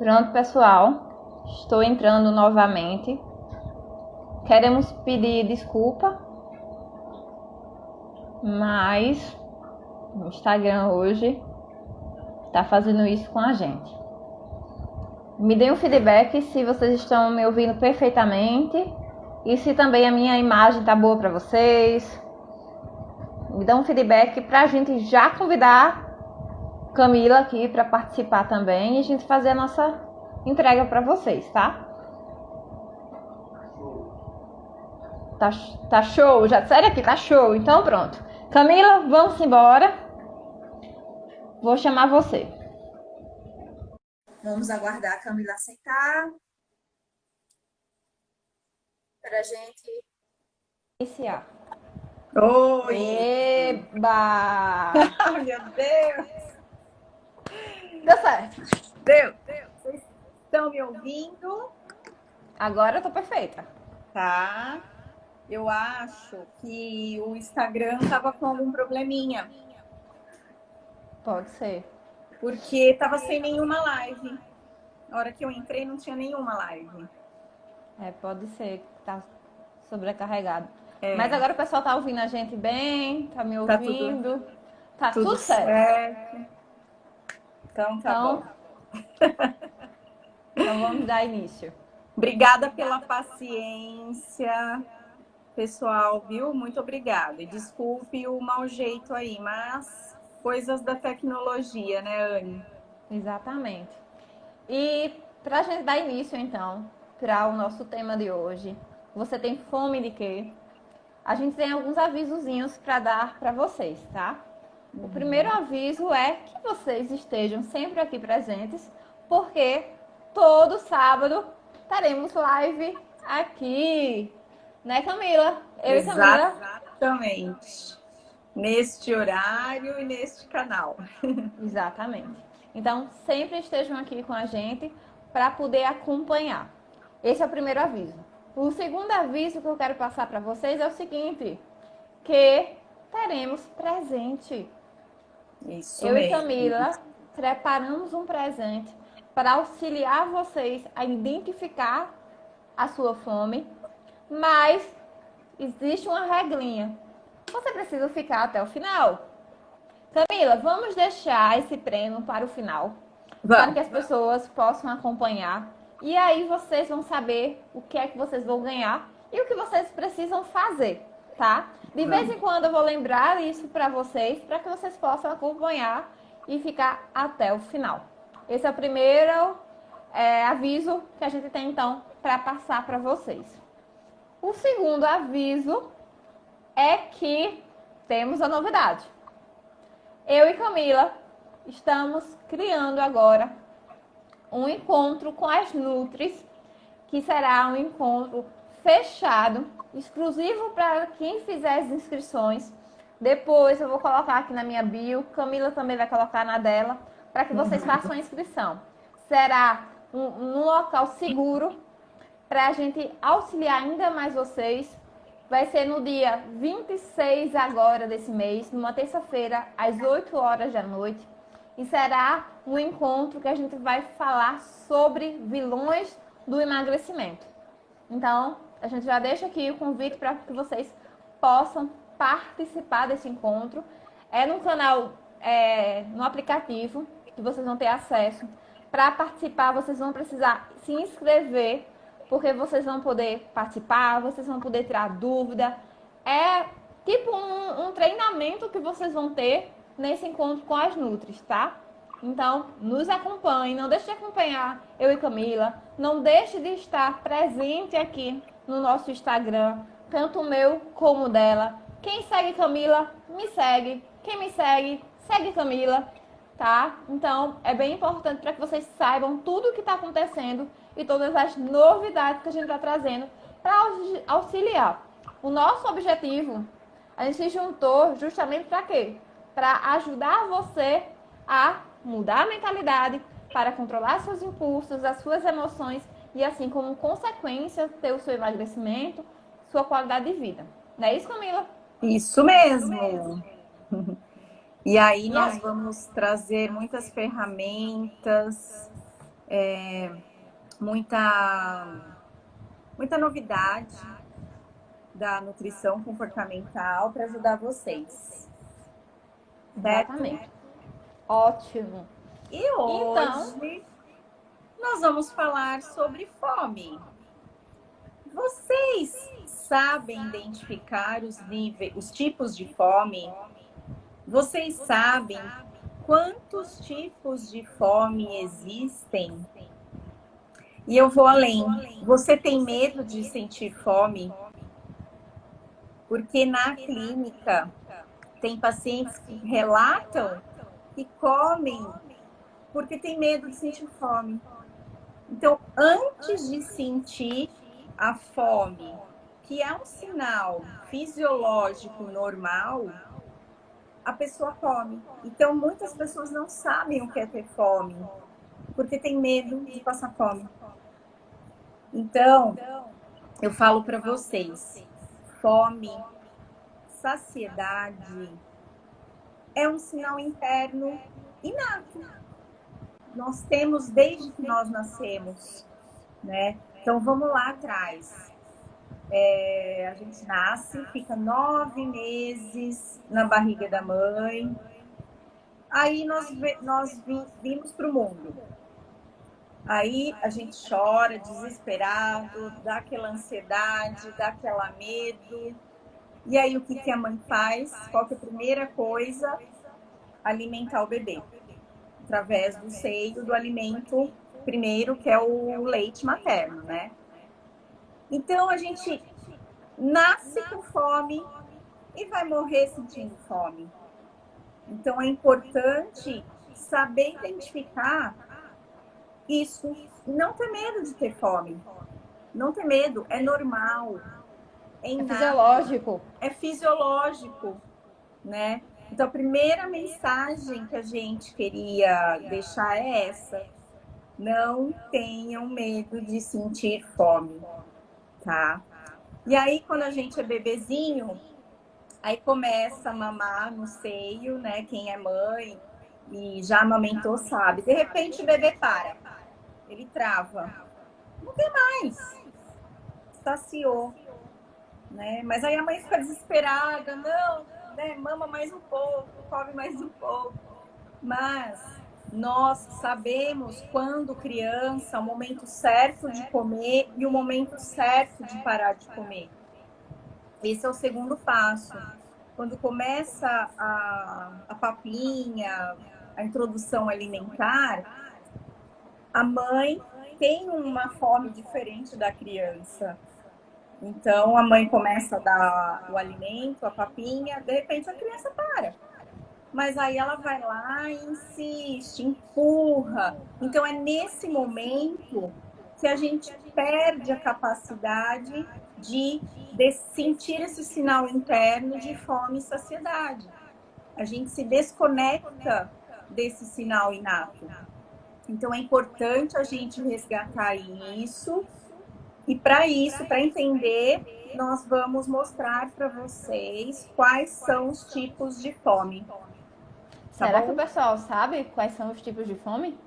Pronto, pessoal. Estou entrando novamente. Queremos pedir desculpa, mas o Instagram hoje está fazendo isso com a gente. Me deem um feedback se vocês estão me ouvindo perfeitamente e se também a minha imagem tá boa para vocês. Me dão um feedback para a gente já convidar Camila aqui para participar também e a gente fazer a nossa entrega para vocês, tá? Tá show? Já disseram aqui, tá show. Então pronto. Camila, vamos embora. Vou chamar você. Vamos aguardar a Camila aceitar para a gente Iniciar. Oi! Eba! Meu Deus! Deu certo. Deu! Vocês estão me ouvindo? Agora eu tô perfeita. Tá. Eu acho que o Instagram tava com algum probleminha. Pode ser. Porque tava sem nenhuma live. Na hora que eu entrei não tinha nenhuma live. Pode ser que tá sobrecarregado. Mas agora o pessoal tá ouvindo a gente bem, tá me ouvindo. Tá tudo certo. Então tá bom. Então vamos dar início. Obrigada pela paciência, pessoal, viu? Muito obrigada. E desculpe o mau jeito aí, mas coisas da tecnologia, né, Anne? Exatamente. E pra gente dar início, então, para o nosso tema de hoje, você tem fome de quê? A gente tem alguns avisozinhos para dar para vocês, tá? O primeiro aviso é que vocês estejam sempre aqui presentes, porque todo sábado teremos live aqui, né, Camila? Eu e Camila. Exatamente. Neste horário e neste canal. Exatamente. Então, sempre estejam aqui com a gente para poder acompanhar. Esse é o primeiro aviso. O segundo aviso que eu quero passar para vocês é o seguinte, que teremos presente. Isso Eu mesmo. e Camila preparamos um presente para auxiliar vocês a identificar a sua fome, mas existe uma regrinha. Você precisa ficar até o final. Camila, vamos deixar esse prêmio para o final, para que as pessoas possam acompanhar. E aí vocês vão saber o que é que vocês vão ganhar e o que vocês precisam fazer, tá? De vez em quando eu vou lembrar isso para vocês, para que vocês possam acompanhar e ficar até o final. Esse é o primeiro aviso que a gente tem, então, para passar para vocês. O segundo aviso é que temos a novidade. Eu e Camila estamos criando agora um encontro com as Nutris, que será um encontro fechado, exclusivo para quem fizer as inscrições. Depois eu vou colocar aqui na minha bio, Camila também vai colocar na dela, para que vocês façam a inscrição. Será um local seguro para a gente auxiliar ainda mais vocês. Vai ser no dia 26 agora desse mês, numa terça-feira, às 8 horas da noite. E será um encontro que a gente vai falar sobre vilões do emagrecimento. Então, a gente já deixa aqui o convite para que vocês possam participar desse encontro. É no canal, no aplicativo, que vocês vão ter acesso. Para participar, vocês vão precisar se inscrever, porque vocês vão poder participar, vocês vão poder tirar dúvida. É tipo um treinamento que vocês vão ter nesse encontro com as Nutris, tá? Então, nos acompanhe, não deixe de acompanhar eu e Camila, não deixe de estar presente aqui no nosso Instagram, tanto o meu como o dela. Quem segue Camila, me segue. Quem me segue, segue Camila, tá? Então, é bem importante para que vocês saibam tudo o que está acontecendo e todas as novidades que a gente está trazendo para auxiliar. O nosso objetivo, a gente se juntou justamente para quê? Para ajudar você a mudar a mentalidade, para controlar seus impulsos, as suas emoções e assim como consequência ter o seu emagrecimento, sua qualidade de vida. Não é isso, Camila? Isso mesmo. E aí nós vamos trazer muitas ferramentas, muita novidade da nutrição comportamental para ajudar vocês. Certo? Exatamente. Ótimo. E hoje nós vamos falar sobre fome. Vocês sabem identificar os tipos de fome? Vocês sabem quantos tipos de fome existem? E eu vou além. Você tem medo de sentir fome? Porque na clínica tem pacientes que relatam que comem porque tem medo de sentir fome. Então, antes de sentir a fome, que é um sinal fisiológico normal, a pessoa come. Então, muitas pessoas não sabem o que é ter fome, porque tem medo de passar fome. Então, eu falo para vocês, fome, saciedade, é um sinal interno inato. Nós temos desde que nós nascemos, né? Então, vamos lá atrás. A gente nasce, fica 9 meses na barriga da mãe. Aí nós vimos para o mundo. Aí a gente chora, desesperado, dá aquela ansiedade, dá aquela medo. E aí o que a mãe faz? Qual que é a primeira coisa? Alimentar o bebê. Através do seio, do alimento primeiro, que é o leite materno, né? Então, a gente nasce com fome e vai morrer sentindo fome. Então, é importante saber identificar isso. Não ter medo de ter fome. Não ter medo, é normal. É fisiológico. É fisiológico, né? Então, a primeira mensagem que a gente queria deixar é essa. Não tenham medo de sentir fome, tá? E aí, quando a gente é bebezinho, aí começa a mamar no seio, né? Quem é mãe e já amamentou sabe. De repente, o bebê para. Ele trava. Não tem mais. Saciou, né? Mas aí a mãe fica desesperada. Não, né? Mama mais um pouco, come mais um pouco. Mas nós sabemos, quando criança, o momento certo de comer e o momento certo de parar de comer. Esse é o segundo passo. Quando começa a papinha, a introdução alimentar, a mãe tem uma fome diferente da criança. Então, a mãe começa a dar o alimento, a papinha, de repente a criança para. Mas aí ela vai lá e insiste, empurra. Então, é nesse momento que a gente perde a capacidade de sentir esse sinal interno de fome e saciedade. A gente se desconecta desse sinal inato. Então, é importante a gente resgatar isso. E para isso, para entender, nós vamos mostrar para vocês quais são os tipos de fome. Tá Será bom? que o pessoal sabe quais são os tipos de fome?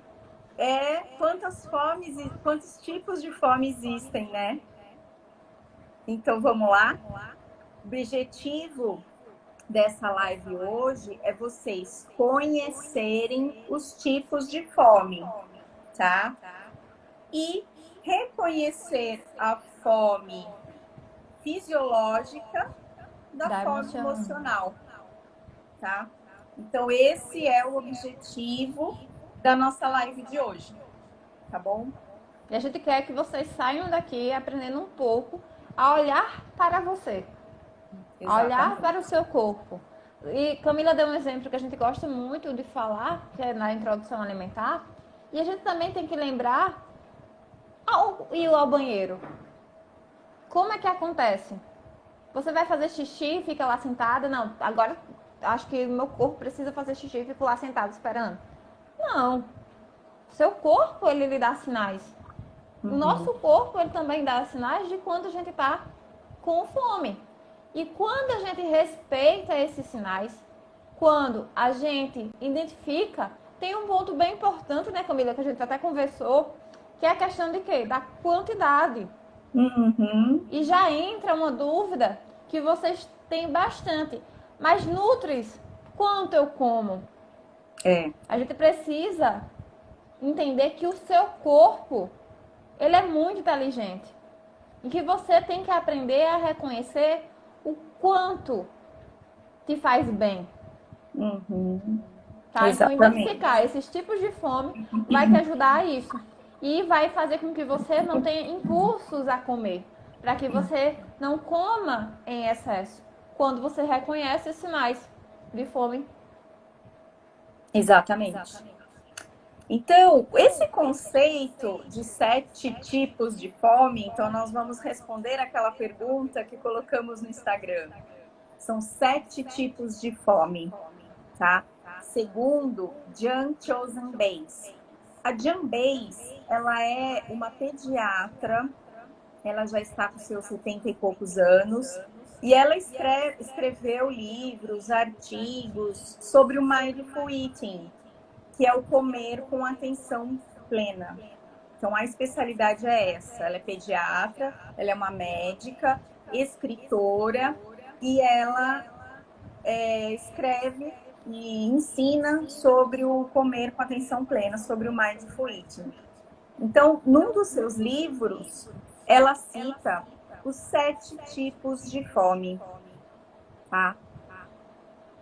Quantos tipos de fome existem, né? Então, vamos lá? O objetivo dessa live hoje é vocês conhecerem os tipos de fome, tá? E reconhecer a fome fisiológica da fome emocional, tá? Então, esse é o objetivo da nossa live de hoje, tá bom? E a gente quer que vocês saiam daqui aprendendo um pouco a olhar para você, a olhar para o seu corpo. E Camila deu um exemplo que a gente gosta muito de falar, que é na introdução alimentar, e a gente também tem que lembrar ir ao banheiro. Como é que acontece? Você vai fazer xixi e fica lá sentada? Não, agora acho que o meu corpo precisa fazer xixi e fico lá sentado esperando. Não. Seu corpo, ele lhe dá sinais. O nosso corpo, ele também dá sinais de quando a gente está com fome. E quando a gente respeita esses sinais, quando a gente identifica, tem um ponto bem importante, né, Camila, que a gente até conversou, que é a questão de quê? Da quantidade. Uhum. E já entra uma dúvida que vocês têm bastante. Mas nutris, quanto eu como? A gente precisa entender que o seu corpo, ele é muito inteligente. E que você tem que aprender a reconhecer o quanto te faz bem. Uhum. Tá? Então, Exatamente. identificar esses tipos de fome vai te ajudar a isso. E vai fazer com que você não tenha impulsos a comer. Para que você não coma em excesso. Quando você reconhece os sinais de fome. Exatamente. Então, esse conceito de 7 tipos de fome, então nós vamos responder aquela pergunta que colocamos no Instagram. São 7 tipos de fome, tá? Segundo Jan Chosen Bays. A Jan Bays, ela é uma pediatra, ela já está com seus 70 e poucos anos, e ela escreveu livros, artigos sobre o Mindful Eating, que é o comer com atenção plena. Então, a especialidade é essa. Ela é pediatra, ela é uma médica, escritora, e ela escreve e ensina sobre o comer com atenção plena, sobre o Mindful Eating. Então, num dos seus livros, ela cita os 7 tipos de fome. Tá?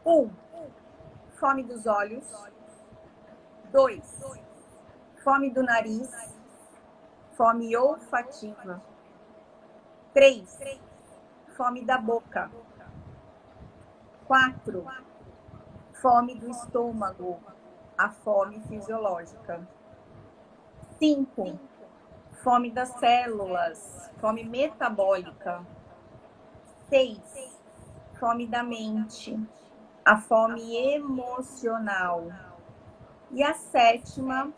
1. Fome dos olhos. 2. Fome do nariz. Fome olfativa. 3. Fome da boca. 4. Fome do estômago, a fome fisiológica. 5. Fome das células, fome metabólica. 6. Fome da mente, a fome emocional. E a 7ª,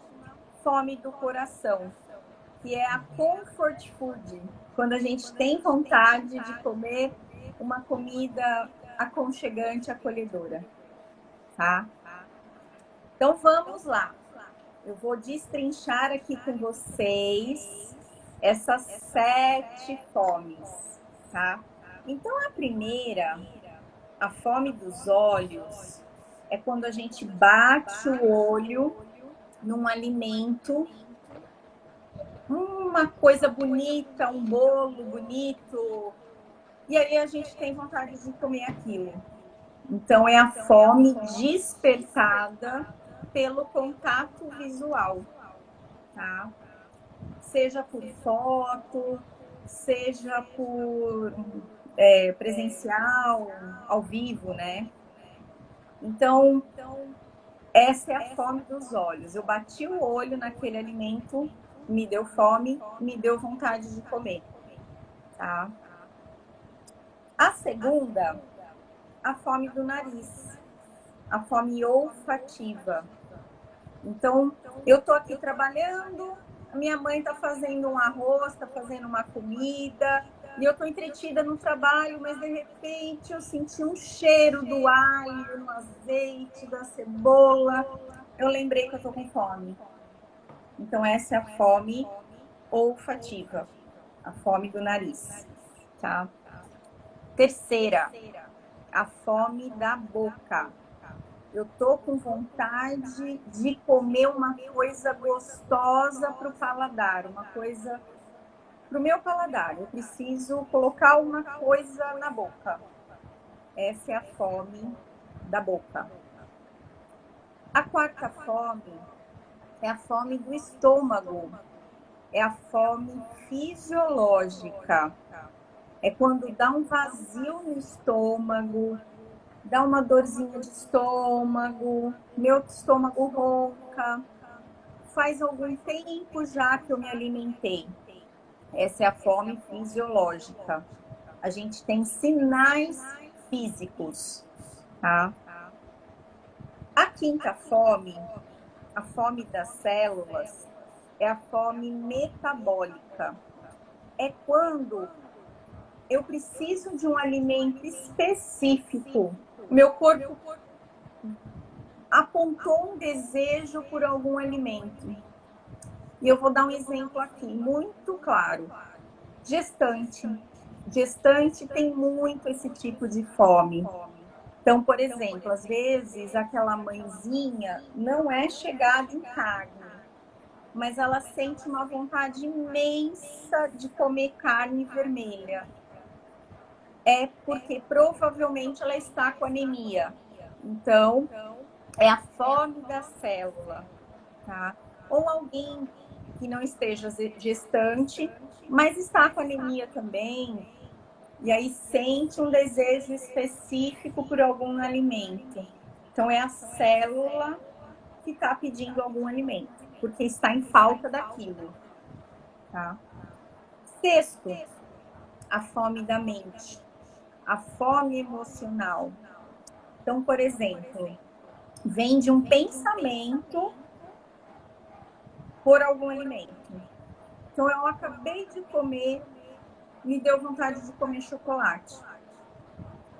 fome do coração, que é a comfort food, quando a gente tem vontade de comer uma comida aconchegante, acolhedora, tá? Então vamos lá. Eu vou destrinchar aqui com vocês essas 7 fomes, tá? Então a primeira, a fome dos olhos, é quando a gente bate o olho num alimento, uma coisa bonita, um bolo bonito, e aí a gente tem vontade de comer aquilo. Então, é a fome despertada pelo contato visual, tá? Seja por foto, seja por presencial, ao vivo, né? Então, essa é a fome dos olhos. Eu bati o olho naquele alimento, me deu fome, me deu vontade de comer, tá? A segunda, a fome do nariz, a fome olfativa. Então, eu tô aqui trabalhando, a minha mãe tá fazendo um arroz, tá fazendo uma comida, e eu tô entretida no trabalho, mas de repente eu senti um cheiro do alho, no azeite, da cebola. Eu lembrei que eu tô com fome. Então, essa é a fome olfativa, a fome do nariz, tá? Terceira, a fome da boca. Eu tô com vontade de comer uma coisa gostosa para o paladar, uma coisa para o meu paladar. Eu preciso colocar uma coisa na boca. Essa é a fome da boca. A quarta fome é a fome do estômago. É a fome fisiológica. É quando dá um vazio no estômago, dá uma dorzinha de estômago, meu estômago ronca, faz algum tempo já que eu me alimentei. Essa é a fome fisiológica. A gente tem sinais físicos, tá? A quinta fome, a fome das células, é a fome metabólica. É quando eu preciso de um alimento específico. Meu corpo apontou um desejo por algum alimento. E eu vou dar um exemplo aqui, muito claro. Gestante. Gestante tem muito esse tipo de fome. Então, por exemplo, às vezes aquela mãezinha não é chegada em carne, mas ela sente uma vontade imensa de comer carne vermelha. É porque provavelmente ela está com anemia. Então, é a fome da célula, tá? Ou alguém que não esteja gestante, mas está com anemia também, e aí sente um desejo específico por algum alimento. Então, é a célula que está pedindo algum alimento, porque está em falta daquilo, tá? Sexto, a fome da mente, a fome emocional. Então, por exemplo, vem de um pensamento por algum alimento. Então, eu acabei de comer, me deu vontade de comer chocolate,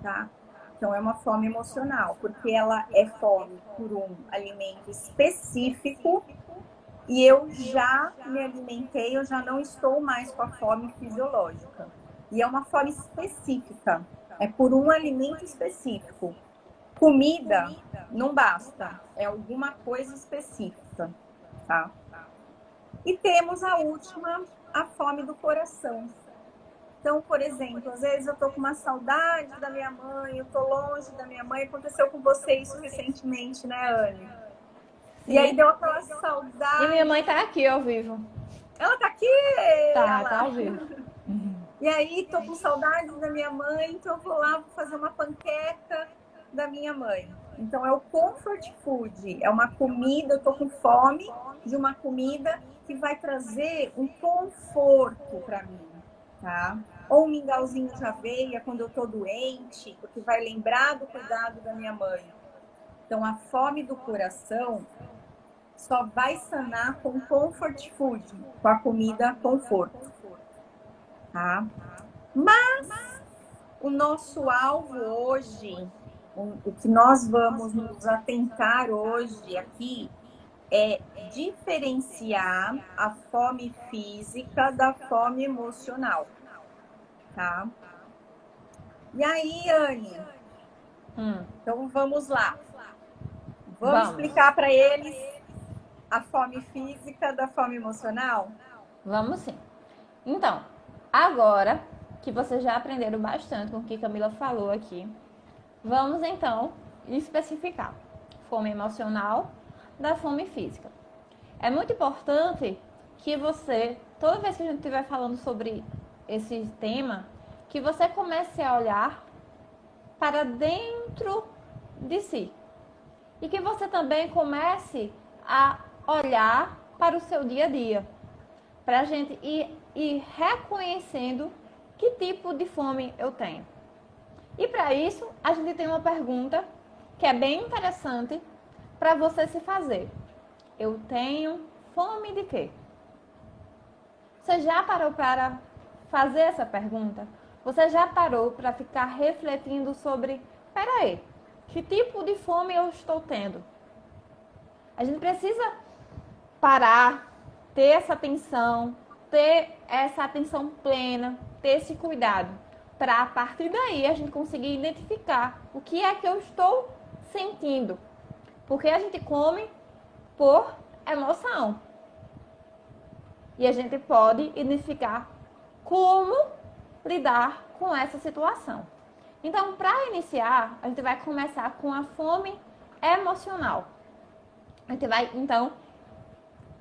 tá? Então, é uma fome emocional, porque ela é fome por um alimento específico e eu já me alimentei, eu já não estou mais com a fome fisiológica. E é uma fome específica, é por um alimento específico. Comida não basta, é alguma coisa específica, tá? E temos a última, a fome do coração. Então, por exemplo, às vezes eu tô com uma saudade da minha mãe, eu tô longe da minha mãe. Aconteceu com você isso recentemente, né, Anne? E aí deu aquela saudade. E minha mãe tá aqui ao vivo. Ela tá aqui? Tá ao vivo. E aí, tô com saudade da minha mãe, então eu vou lá fazer uma panqueca da minha mãe. Então, é o comfort food, é uma comida, eu tô com fome de uma comida que vai trazer um conforto para mim, tá? Ou um mingauzinho de aveia quando eu tô doente, porque vai lembrar do cuidado da minha mãe. Então, a fome do coração só vai sanar com comfort food, com a comida conforto, tá? Mas o nosso alvo hoje, o que nós vamos nos atentar hoje aqui é diferenciar a fome física da fome emocional, tá? E aí, Anne, então vamos lá. Vamos explicar para eles a fome física da fome emocional? Vamos sim. Então, agora que vocês já aprenderam bastante com o que Camila falou aqui, vamos então especificar fome emocional da fome física. É muito importante que você, toda vez que a gente estiver falando sobre esse tema, que você comece a olhar para dentro de si. E que você também comece a olhar para o seu dia a dia. Para a gente ir reconhecendo que tipo de fome eu tenho. E para isso, a gente tem uma pergunta que é bem interessante para você se fazer. Eu tenho fome de quê? Você já parou para fazer essa pergunta? Você já parou para ficar refletindo sobre, peraí, que tipo de fome eu estou tendo? A gente precisa parar, ter essa atenção, ter essa atenção plena, ter esse cuidado, para a partir daí a gente conseguir identificar o que é que eu estou sentindo. Porque a gente come por emoção. E a gente pode identificar como lidar com essa situação. Então, para iniciar, a gente vai começar com a fome emocional. A gente vai, então,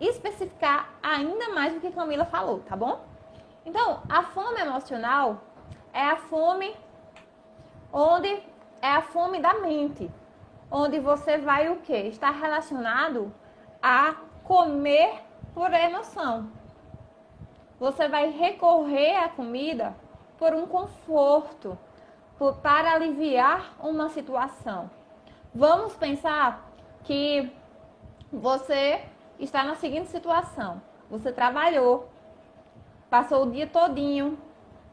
especificar ainda mais o que Camila falou, tá bom? Então, a fome emocional é a fome é a fome da mente, onde você vai o quê? Está relacionado a comer por emoção. Você vai recorrer à comida por um conforto, para aliviar uma situação. Vamos pensar que você está na seguinte situação. Você trabalhou, passou o dia todinho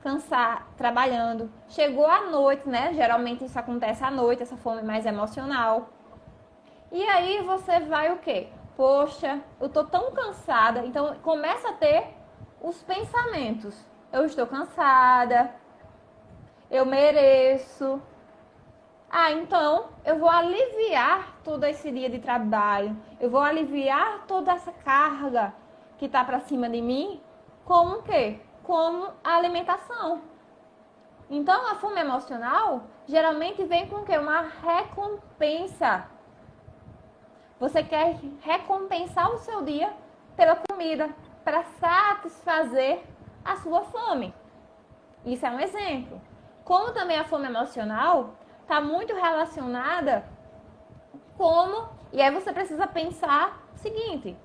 cansado, trabalhando. Chegou à noite, né? Geralmente isso acontece à noite, essa fome mais emocional. E aí você vai o quê? Poxa, eu tô tão cansada. Então começa a ter os pensamentos. Eu estou cansada, eu mereço. Ah, então eu vou aliviar todo esse dia de trabalho. Eu vou aliviar toda essa carga que tá para cima de mim. Como o quê? Como a alimentação. Então a fome emocional geralmente vem com o quê? Uma recompensa. Você quer recompensar o seu dia pela comida para satisfazer a sua fome. Isso é um exemplo. Como também a fome emocional está muito relacionada como... E aí você precisa pensar o seguinte.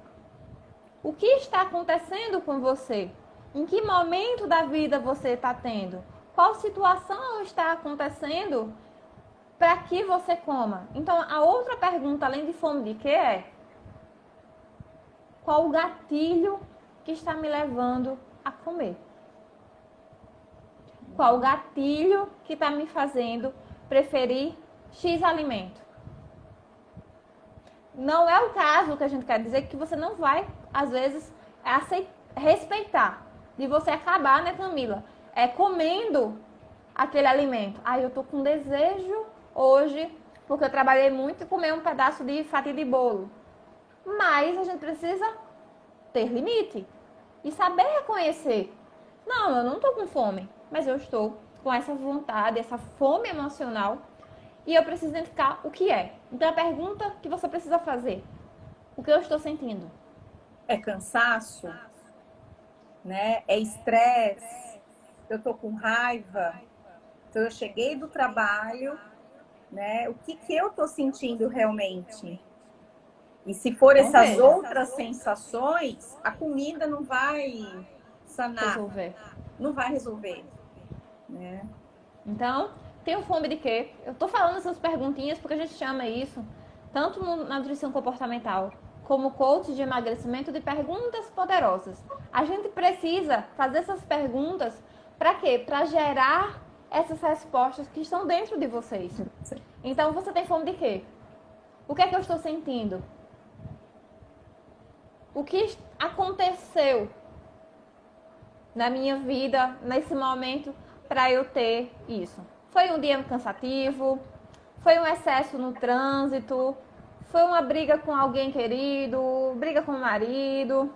O que está acontecendo com você? Em que momento da vida você está tendo? Qual situação está acontecendo para que você coma? Então, a outra pergunta, além de fome de quê, é: qual o gatilho que está me levando a comer? Qual o gatilho que está me fazendo preferir X alimento? Não é o caso que a gente quer dizer que você não vai, às vezes, respeitar. De você acabar, né, Camila? É comendo aquele alimento. Ah, eu tô com desejo hoje, porque eu trabalhei muito, e comer um pedaço de fatia de bolo. Mas a gente precisa ter limite e saber reconhecer. Não, eu não tô com fome, mas eu estou com essa vontade, essa fome emocional, e eu preciso identificar o que é. Então a pergunta que você precisa fazer: o que eu estou sentindo? É cansaço, né? É estresse. Eu tô com raiva. Então eu cheguei do trabalho, né? O que eu tô sentindo realmente? E se for Então essas veja, outras sensações, a comida não vai sanar, resolver. não vai resolver, né? Então, tenho fome de quê? Eu tô falando essas perguntinhas porque a gente chama isso, tanto na nutrição comportamental, como coach de emagrecimento, de perguntas poderosas. A gente precisa fazer essas perguntas para quê? Para gerar essas respostas que estão dentro de vocês. Então, você tem fome de quê? O que é que eu estou sentindo? O que aconteceu na minha vida, nesse momento, para eu ter isso? Foi um dia cansativo? Foi um excesso no trânsito? Foi uma briga com alguém querido? Briga com o marido?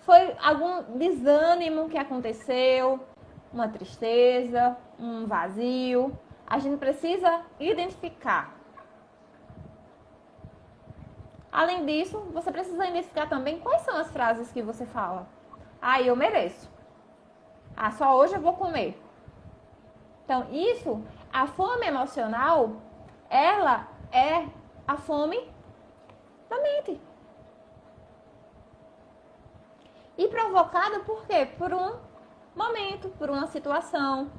Foi algum desânimo que aconteceu? Uma tristeza? Um vazio? A gente precisa identificar. Além disso, você precisa identificar também quais são as frases que você fala. Ah, eu mereço. Ah, só hoje eu vou comer. Então, isso, a fome emocional, ela é a fome da mente. E provocada por quê? Por um momento, por uma situação,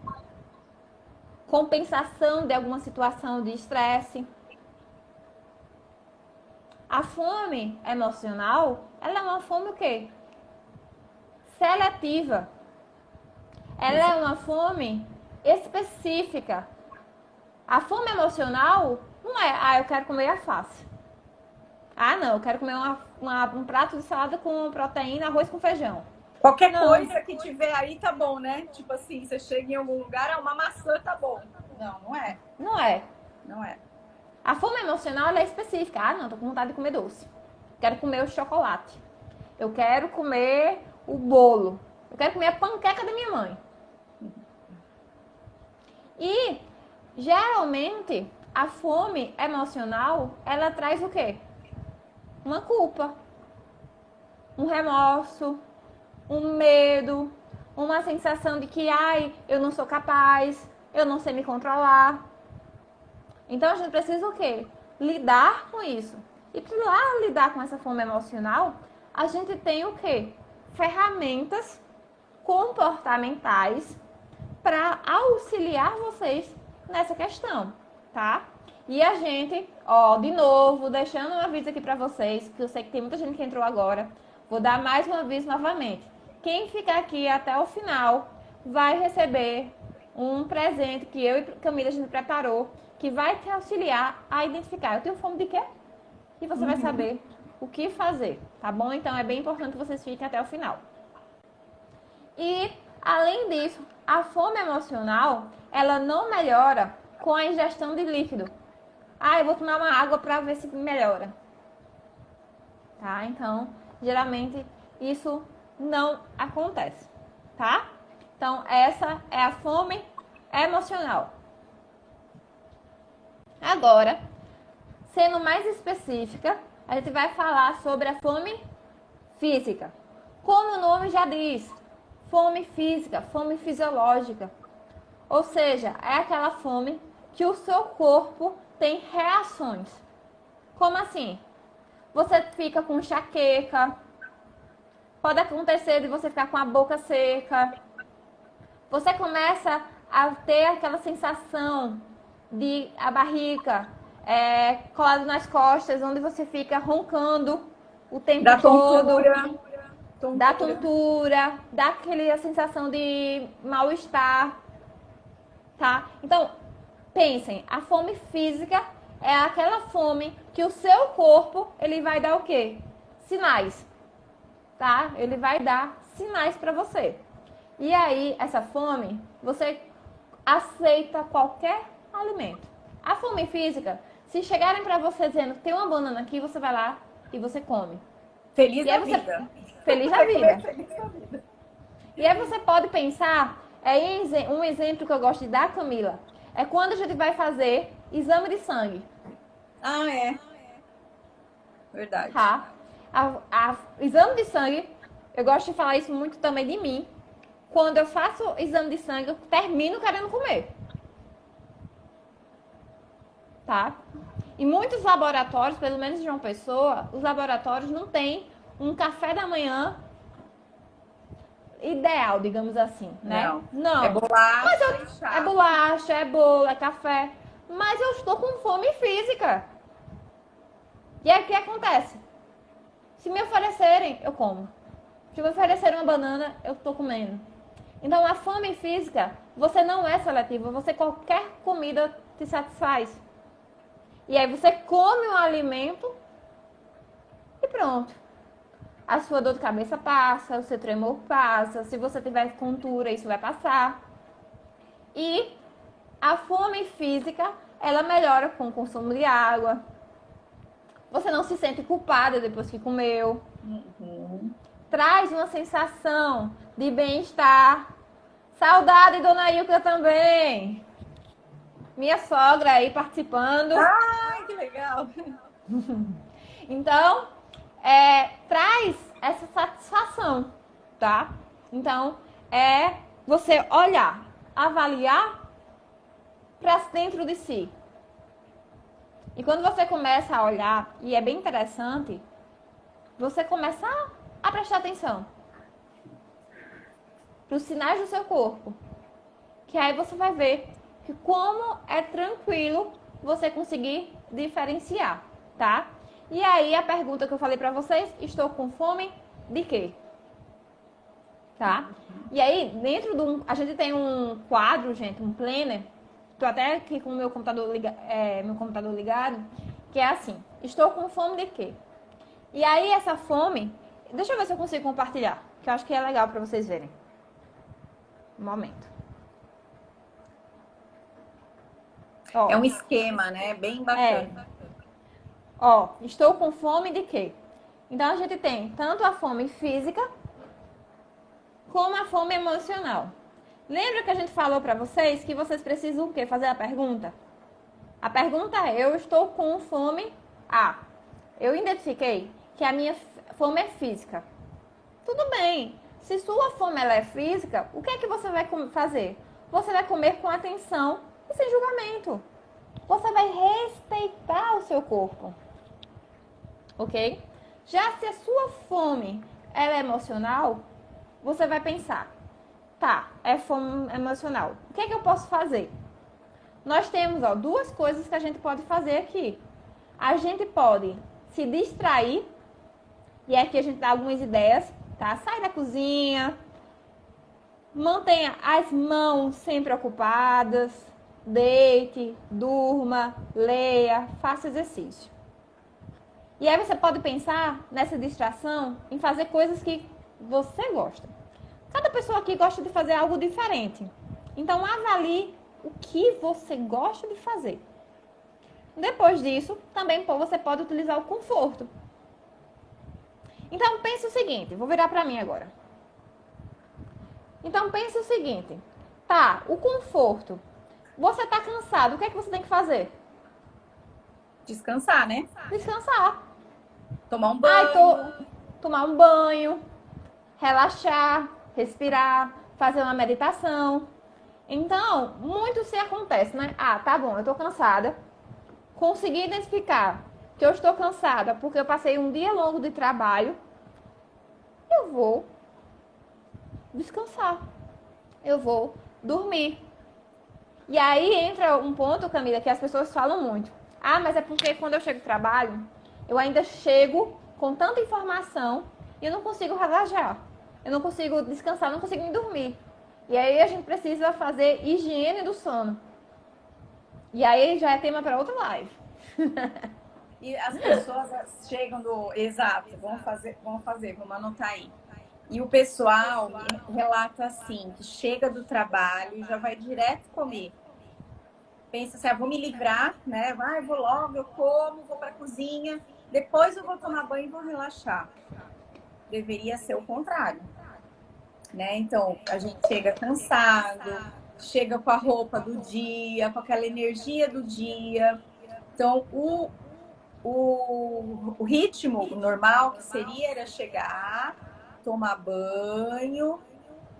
compensação de alguma situação de estresse. A fome emocional, ela é uma fome o quê? Seletiva. Ela é uma fome específica. A fome emocional não é, ah, eu quero comer alface. Ah, não, eu quero comer um prato de salada com proteína, arroz com feijão. Qualquer Não. coisa que tiver aí tá bom, né? Tipo assim, você chega em algum lugar, uma maçã tá bom. Não, não é. Não é. Não é. A fome emocional ela é específica. Ah, não, tô com vontade de comer doce. Quero comer o chocolate. Eu quero comer o bolo. Eu quero comer a panqueca da minha mãe. E, geralmente, a fome emocional, ela traz o quê? Uma culpa, um remorso, um medo, uma sensação de que, ai, eu não sou capaz, eu não sei me controlar. Então, a gente precisa o quê? Lidar com isso. E para lidar com essa fome emocional, a gente tem o quê? Ferramentas comportamentais para auxiliar vocês nessa questão, tá? E a gente, ó, de novo, deixando um aviso aqui para vocês, que eu sei que tem muita gente que entrou agora, vou dar mais um aviso novamente. Quem ficar aqui até o final vai receber um presente que eu e Camila a gente preparou, que vai te auxiliar a identificar. Eu tenho fome de quê? E você vai saber o que fazer, tá bom? Então é bem importante que vocês fiquem até o final. E, além disso, a fome emocional, ela não melhora com a ingestão de líquido. Ah, eu vou tomar uma água para ver se melhora. Tá? Então, geralmente, isso não acontece, tá? Então, essa é a fome emocional. Agora, sendo mais específica, a gente vai falar sobre a fome física. Como o nome já diz, fome física, fome fisiológica. Ou seja, é aquela fome que o seu corpo tem reações. Como assim? Você fica com enxaqueca, pode acontecer de você ficar com a boca seca. Você começa a ter aquela sensação de a barriga colada nas costas, onde você fica roncando o tempo todo. Da tontura, dá aquela sensação de mal-estar, tá? Então, pensem, a fome física é aquela fome que o seu corpo, ele vai dar o quê? Sinais, tá? Ele vai dar sinais para você. E aí, essa fome, você aceita qualquer alimento. A fome física, se chegarem para você dizendo, tem uma banana aqui, você vai lá e você come. Feliz da vida. Feliz da vida. E aí você pode pensar, um exemplo que eu gosto de dar, Camila, é quando a gente vai fazer exame de sangue. Ah, é. Verdade. Tá? Exame de sangue, eu gosto de falar isso muito também de mim. Quando eu faço exame de sangue, eu termino querendo comer. Tá? E muitos laboratórios, pelo menos de uma pessoa, os laboratórios não têm um café da manhã ideal, digamos assim, né? Não. É bolacha, é bolacha, é bolo, é café. Mas eu estou com fome física. E aí o que acontece? Se me oferecerem, eu como. Se me oferecerem uma banana, eu estou comendo. Então a fome física, você não é seletivo, você qualquer comida te satisfaz. E aí você come um alimento e pronto. A sua dor de cabeça passa, o seu tremor passa, se você tiver tontura, isso vai passar. E a fome física, ela melhora com o consumo de água. Você não se sente culpada depois que comeu. Traz uma sensação de bem-estar. Saudade, dona Ilka, também. Minha sogra aí participando. Ai, que legal. Então, traz essa satisfação, tá? Então, é você olhar, avaliar para dentro de si. E quando você começa a olhar, e é bem interessante, você começa a prestar atenção para os sinais do seu corpo. Que aí você vai ver que como é tranquilo você conseguir diferenciar, tá? E aí a pergunta que eu falei pra vocês, estou com fome de quê? Tá? E aí, dentro a gente tem um quadro, gente, um planner, tô até aqui com o meu computador ligado, que é assim, estou com fome de quê? E aí essa fome, deixa eu ver se eu consigo compartilhar, que eu acho que é legal pra vocês verem. Um momento. Ó, é um esquema, né? Bem bacana. Ó, estou com fome de quê? Então a gente tem tanto a fome física como a fome emocional. Lembra que a gente falou para vocês que vocês precisam o quê? Fazer a pergunta? A pergunta é, eu estou com fome A. Eu identifiquei que a minha fome é física. Tudo bem. Se sua fome ela é física, o que é que você vai fazer? Você vai comer com atenção e sem julgamento. Você vai respeitar o seu corpo. Ok? Já se a sua fome ela é emocional, você vai pensar, tá, é fome emocional. O que é que eu posso fazer? Nós temos duas coisas que a gente pode fazer aqui. A gente pode se distrair, e aqui a gente dá algumas ideias, tá? Sai da cozinha, mantenha as mãos sempre ocupadas, deite, durma, leia, faça exercício. E aí você pode pensar nessa distração em fazer coisas que você gosta. Cada pessoa aqui gosta de fazer algo diferente. Então avalie o que você gosta de fazer. Depois disso, também você pode utilizar o conforto. Então pense o seguinte, vou virar para mim agora. Então pense o seguinte, tá, o conforto. Você tá cansado, o que é que você tem que fazer? Descansar, né? Descansar. Tomar um banho. Tomar um banho, relaxar, respirar, fazer uma meditação. Então, muito se acontece, né? Ah, tá bom, eu tô cansada. Consegui identificar que eu estou cansada porque eu passei um dia longo de trabalho. Eu vou descansar. Eu vou dormir. E aí entra um ponto, Camila, que as pessoas falam muito. Ah, mas é porque quando eu chego do trabalho, eu ainda chego com tanta informação e eu não consigo relaxar. Eu não consigo descansar, não consigo nem dormir. E aí a gente precisa fazer higiene do sono. E aí já é tema para outra live. E as pessoas chegam do... Exato, vamos anotar aí. E o pessoal relata assim, que chega do trabalho e já vai direto comer. Pensa assim, vou me livrar, né? Vou logo, eu como, vou para a cozinha, depois eu vou tomar banho e vou relaxar. Deveria ser o contrário, né? Então, a gente chega cansado, chega com a roupa do dia, com aquela energia do dia. Então, o ritmo normal que seria era chegar, tomar banho,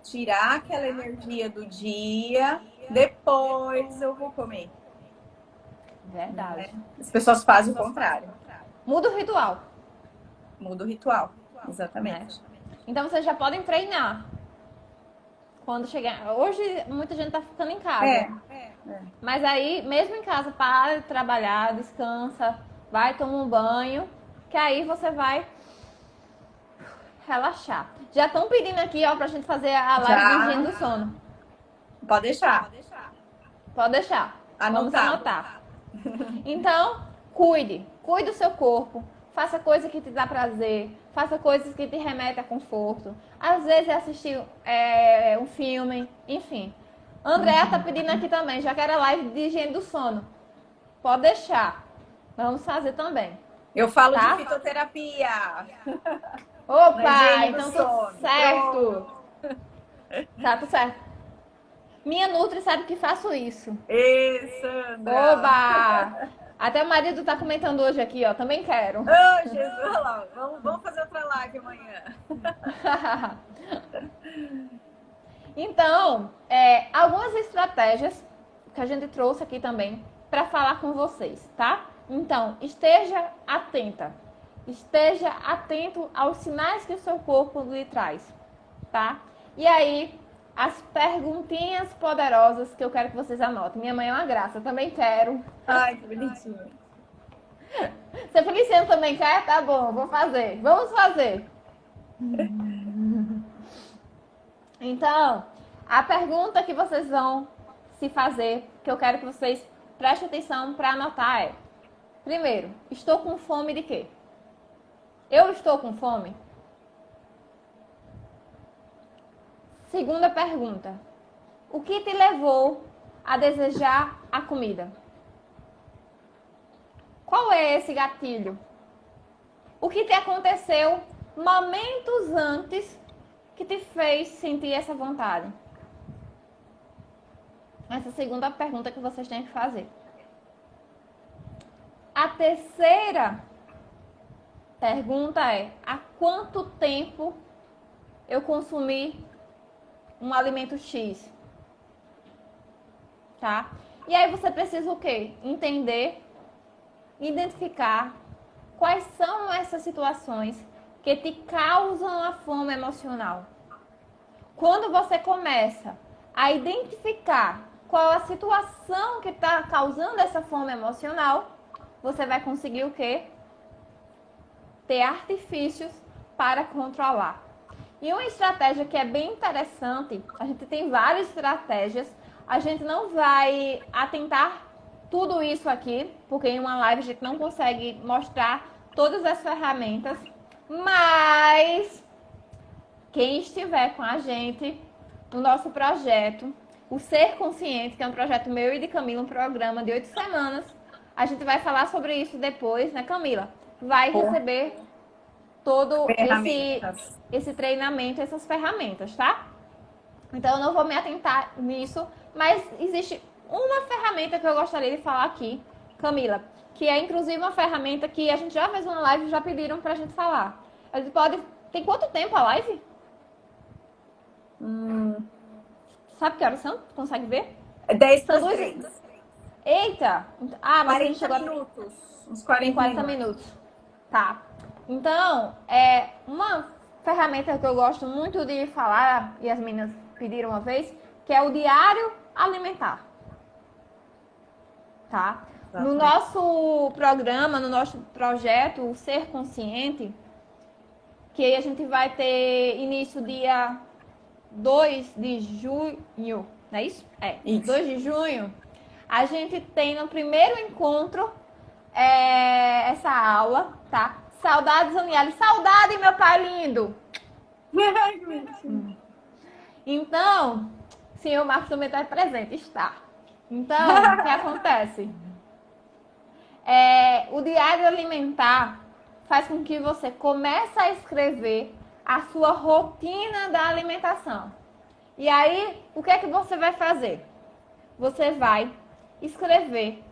tirar aquela energia do dia, depois eu vou comer. Verdade. Né? As pessoas fazem o contrário. Muda o ritual. Muda o ritual, exatamente. Então vocês já podem treinar. Quando chegar. Hoje muita gente tá ficando em casa. Mas aí, mesmo em casa, para de trabalhar, descansa, vai tomar um banho, que aí você vai relaxar. Já estão pedindo aqui, ó, pra gente fazer a live de higiene do sono. Pode deixar. Pode deixar. Anotado. Vamos anotar. Então, cuide do seu corpo. Faça coisas que te dá prazer. Faça coisas que te remetem a conforto. Às vezes é assistir um filme, enfim. Andréa tá pedindo aqui também, já quero a live de higiene do sono. Pode deixar. Vamos fazer também. Eu falo de fitoterapia. Opa, então tudo certo. Tá tudo certo. Minha Nutri sabe que faço isso. Isso, Andréa. Oba! Até o marido tá comentando hoje aqui, ó. Também quero. Oh, Jesus, olha lá. Vamos fazer outra live amanhã. Então, algumas estratégias que a gente trouxe aqui também para falar com vocês, tá? Então, esteja atenta. Esteja atento aos sinais que o seu corpo lhe traz, tá? E aí, as perguntinhas poderosas que eu quero que vocês anotem. Minha mãe é uma graça, eu também quero. Ai, que bonitinho. Seu Feliciano também quer? Tá bom, vou fazer. Vamos fazer. Então, a pergunta que vocês vão se fazer, que eu quero que vocês prestem atenção para anotar é: primeiro, estou com fome de quê? Eu estou com fome? Segunda pergunta: o que te levou a desejar a comida? Qual é esse gatilho? O que te aconteceu momentos antes que te fez sentir essa vontade? Essa é a segunda pergunta que vocês têm que fazer. A terceira pergunta é: há quanto tempo eu consumi um alimento X? Tá? E aí você precisa o quê? Entender, identificar quais são essas situações que te causam a fome emocional. Quando você começa a identificar qual a situação que está causando essa fome emocional, você vai conseguir o quê? Ter artifícios para controlar. E uma estratégia que é bem interessante, a gente tem várias estratégias, a gente não vai atentar tudo isso aqui, porque em uma live a gente não consegue mostrar todas as ferramentas, mas quem estiver com a gente no nosso projeto, o Ser Consciente, que é um projeto meu e de Camila, um programa de 8 semanas, a gente vai falar sobre isso depois, né, Camila? Vai receber todo esse treinamento, essas ferramentas, tá? Então, eu não vou me atentar nisso, mas existe uma ferramenta que eu gostaria de falar aqui, Camila, que é inclusive uma ferramenta que a gente já fez uma live e já pediram pra gente falar. A gente pode... Tem quanto tempo a live? Sabe que horas são? Consegue ver? 10 para 3. Eita! Ah, mas a gente 40 chegou minutos. Uns 40 minutos. Tá. Então, uma ferramenta que eu gosto muito de falar, e as meninas pediram uma vez, que é o diário alimentar. Tá? No nosso programa, no nosso projeto, o Ser Consciente, que aí a gente vai ter início dia 2 de junho, não é isso? Isso. 2 de junho, a gente tem no primeiro encontro essa aula, tá? Saudades, Aniele. Saudade, meu pai lindo! Então, sim, o Marcos também está presente, está. Então, o que acontece? O diário alimentar faz com que você comece a escrever a sua rotina da alimentação. E aí, o que é que você vai fazer? Você vai escrever,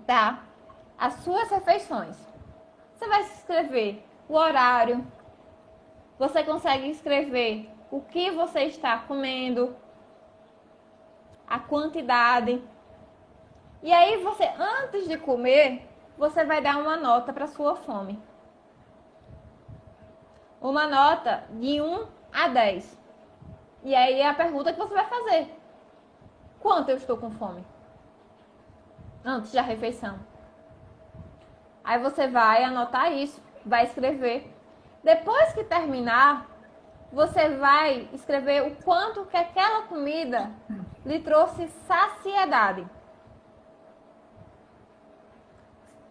tá? As suas refeições. Você vai escrever o horário. Você consegue escrever o que você está comendo, a quantidade. E aí você, antes de comer, você vai dar uma nota para sua fome. Uma nota de 1 a 10. E aí é a pergunta que você vai fazer. Quanto eu estou com fome? Antes da refeição. Aí você vai anotar isso, vai escrever. Depois que terminar, você vai escrever o quanto que aquela comida lhe trouxe saciedade.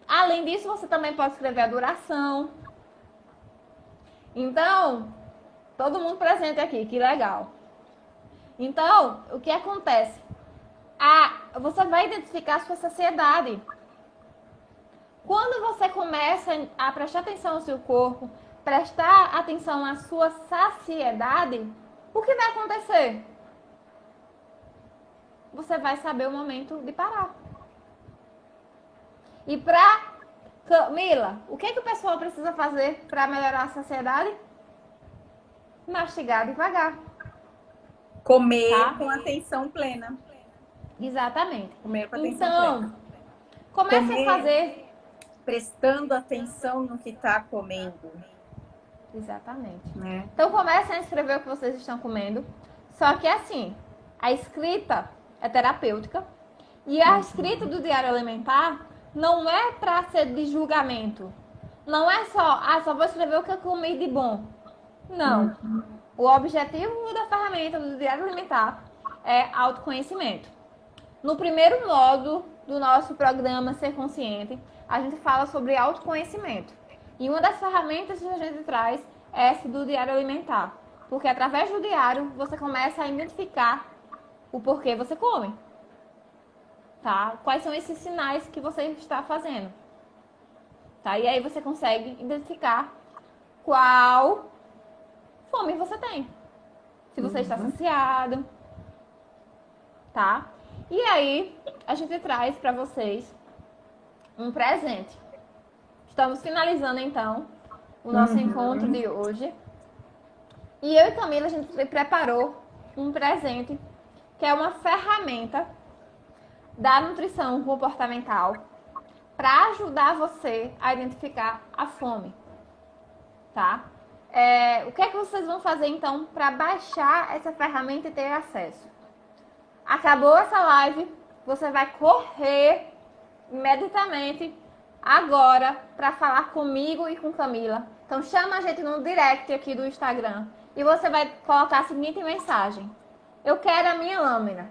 Além disso, você também pode escrever a duração. Então, todo mundo presente aqui, que legal. Então, o que acontece? Você vai identificar a sua saciedade. Quando você começa a prestar atenção no seu corpo, prestar atenção à sua saciedade, o que vai acontecer? Você vai saber o momento de parar. E Camila, o que o pessoal precisa fazer para melhorar a saciedade? Mastigar devagar. Comer com atenção plena. Exatamente. Comer com atenção plena. Comece a fazer... Prestando atenção no que está comendo. Exatamente. Então, comecem a escrever o que vocês estão comendo. Só que, assim, a escrita é terapêutica. E a escrita do diário alimentar não é para ser de julgamento. Não é só vou escrever o que eu comi de bom. Não. O objetivo da ferramenta do diário alimentar é autoconhecimento. No primeiro módulo do nosso programa Ser Consciente, a gente fala sobre autoconhecimento. E uma das ferramentas que a gente traz é essa do diário alimentar. Porque através do diário, você começa a identificar o porquê você come. Tá? Quais são esses sinais que você está fazendo. Tá? E aí você consegue identificar qual fome você tem. Se você está saciado. Tá? E aí, a gente traz para vocês um presente. Estamos finalizando, então, o nosso encontro de hoje. E eu e Camila, a gente preparou um presente, que é uma ferramenta da nutrição comportamental para ajudar você a identificar a fome. Tá? O que é que vocês vão fazer, então, para baixar essa ferramenta e ter acesso? Acabou essa live, você vai correr imediatamente agora para falar comigo e com Camila. Então chama a gente no direct aqui do Instagram e você vai colocar a seguinte mensagem: eu quero a minha lâmina.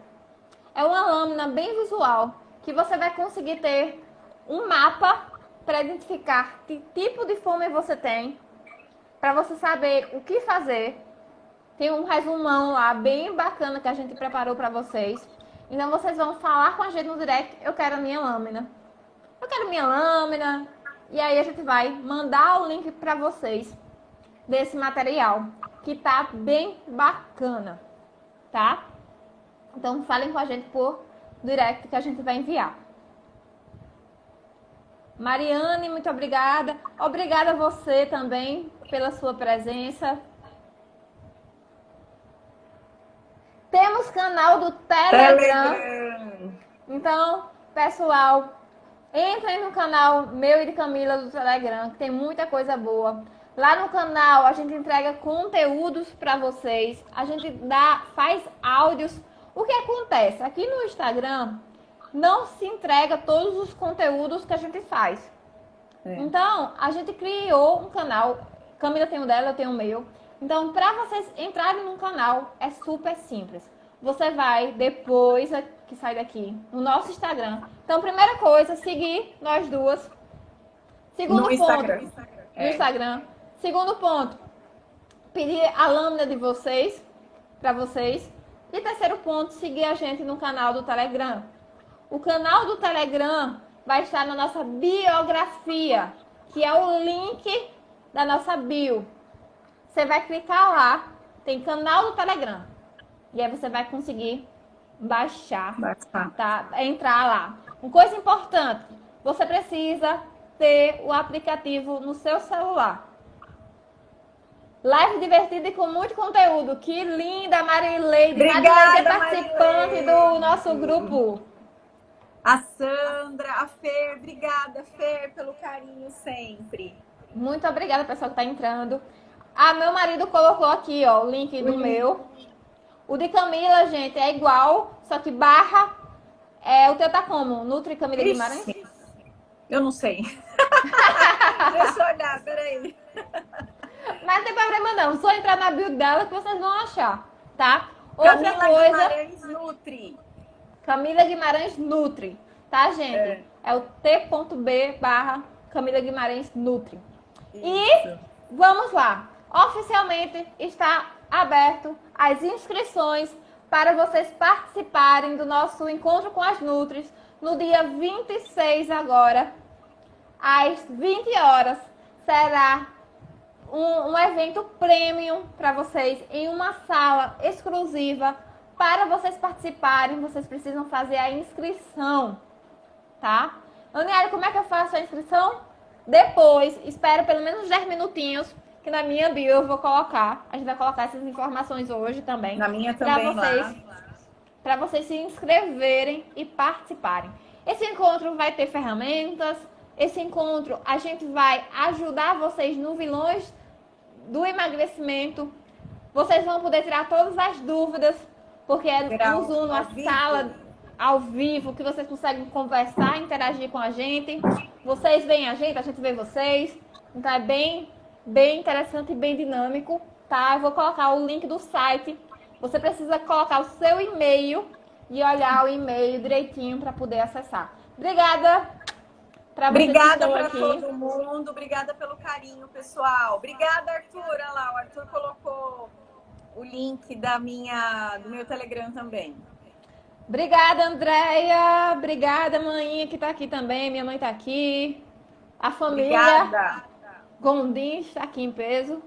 É uma lâmina bem visual que você vai conseguir ter um mapa para identificar que tipo de fome você tem, para você saber o que fazer. Tem um resumão lá bem bacana que a gente preparou para vocês. Então vocês vão falar com a gente no direct, eu quero a minha lâmina. Eu quero minha lâmina. E aí a gente vai mandar o link para vocês desse material, que tá bem bacana, tá? Então falem com a gente por direct que a gente vai enviar. Mariane, muito obrigada. Obrigada a você também pela sua presença. Temos canal do Telegram. Então, pessoal, entrem no canal meu e de Camila do Telegram, que tem muita coisa boa. Lá no canal a gente entrega conteúdos para vocês. A gente faz áudios. O que acontece? Aqui no Instagram não se entrega todos os conteúdos que a gente faz. Então, a gente criou um canal. Camila tem o dela, eu tenho o meu. Então, para vocês entrarem no canal, é super simples. Você vai, depois que sai daqui, no nosso Instagram. Então, primeira coisa, seguir nós duas. Segundo ponto, no Instagram. Segundo ponto, pedir a lâmina de vocês, para vocês. E terceiro ponto, seguir a gente no canal do Telegram. O canal do Telegram vai estar na nossa biografia, que é o link da nossa bio. Você vai clicar lá, tem canal do Telegram. E aí você vai conseguir baixar, tá? Entrar lá. Uma coisa importante, você precisa ter o aplicativo no seu celular. Live divertida e com muito conteúdo. Que linda, Marileide. Marileide é participante do nosso grupo. A Sandra, a Fer, obrigada, Fer, pelo carinho sempre. Muito obrigada, pessoal que está entrando. Meu marido colocou aqui, ó, o link do meu. O de Camila, gente, é igual, só que barra. O teu tá como? Nutri Camila Guimarães? Eu não sei. Deixa eu olhar, peraí. Mas não tem problema não, só entrar na bio dela que vocês vão achar, tá? Outra Camila coisa... Guimarães Nutri. Camila Guimarães Nutri, tá, gente? É o t.b/ Camila Guimarães Nutri. Isso. E vamos lá. Oficialmente está aberto as inscrições para vocês participarem do nosso encontro com as Nutris no dia 26 agora, às 20 horas. Será um evento premium para vocês em uma sala exclusiva. Para vocês participarem, vocês precisam fazer a inscrição, tá? Aniele, como é que eu faço a inscrição? Depois, espera pelo menos 10 minutinhos, que na minha bio eu vou colocar. A gente vai colocar essas informações hoje também. Na minha também, para vocês se inscreverem e participarem. Esse encontro vai ter ferramentas. Esse encontro a gente vai ajudar vocês no vilões do emagrecimento. Vocês vão poder tirar todas as dúvidas, porque é no Zoom, uma sala ao vivo, que vocês conseguem conversar, interagir com a gente. Vocês veem a gente vê vocês. Então é bem interessante e bem dinâmico, tá? Eu vou colocar o link do site. Você precisa colocar o seu e-mail e olhar o e-mail direitinho para poder acessar. Obrigada. Obrigada para todo mundo. Obrigada pelo carinho, pessoal. Obrigada, Arthur. Olha lá, o Arthur colocou o link do meu Telegram também. Obrigada, Andréia. Obrigada, mãinha, que tá aqui também. Minha mãe tá aqui. A família Gondim está aqui em peso.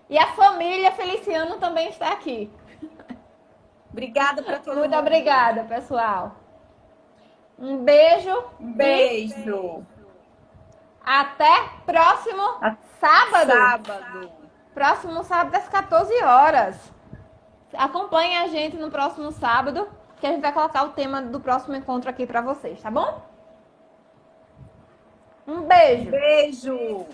E a família Feliciano também está aqui. Obrigada para todo mundo. Muito obrigada, pessoal. Um beijo. Beijo. Até próximo sábado. Próximo sábado às 14 horas. Acompanhe a gente no próximo sábado, que a gente vai colocar o tema do próximo encontro aqui para vocês, tá bom? Um beijo. Beijo.